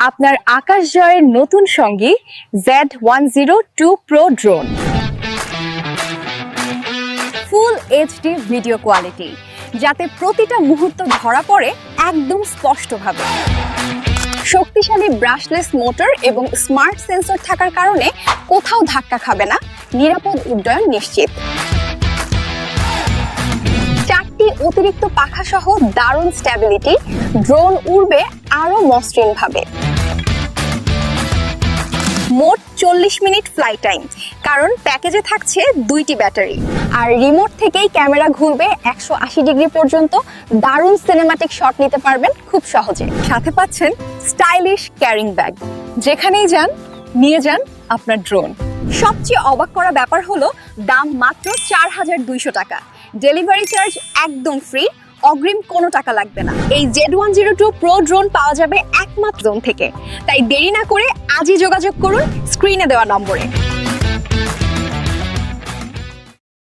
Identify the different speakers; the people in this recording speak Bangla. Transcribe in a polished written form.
Speaker 1: আপনার আকাশ জয়ের নতুন সঙ্গী Z102 Pro drone. Full HD video quality, যাতে প্রতিটা মুহূর্ত ধরা পড়ে একদম স্পষ্টভাবে। শক্তিশালী ব্রাশলেস মোটর এবং স্মার্ট সেন্সর থাকার কারণে কোথাও ধাক্কা খাবে না, নিরাপদ উড্ডয়ন নিশ্চিত। চারটি অতিরিক্ত পাখা সহ দারুণ স্ট্যাবিলিটি, ড্রোন উড়বে আরো মসৃণ ভাবে। মোট 40 মিনিট ফ্লাই টাইম, কারণ প্যাকেজে থাকছে 2টি ব্যাটারি। আর রিমোট থেকেই ক্যামেরা ঘুরবে 180 ডিগ্রি পর্যন্ত, দারুণ সিনেম্যাটিক শট নিতে পারবেন খুব সহজে। সাথে পাচ্ছেন স্টাইলিশ ক্যারিং ব্যাগ, যেখানেই যান নিয়ে যান আপনার ড্রোন। সবচেয়ে অবাক করা ব্যাপার হলো দাম মাত্র 4200 টাকা। ডেলিভারি চার্জ একদম ফ্রি, অগ্রিম কোনো টাকা লাগবে না। এই Z102 Pro ড্রোন পাওয়া যাবে একমাত্র জোন থেকে। তাই দেরি না করে আজই যোগাযোগ করুন স্ক্রিনে দেওয়া নম্বরে।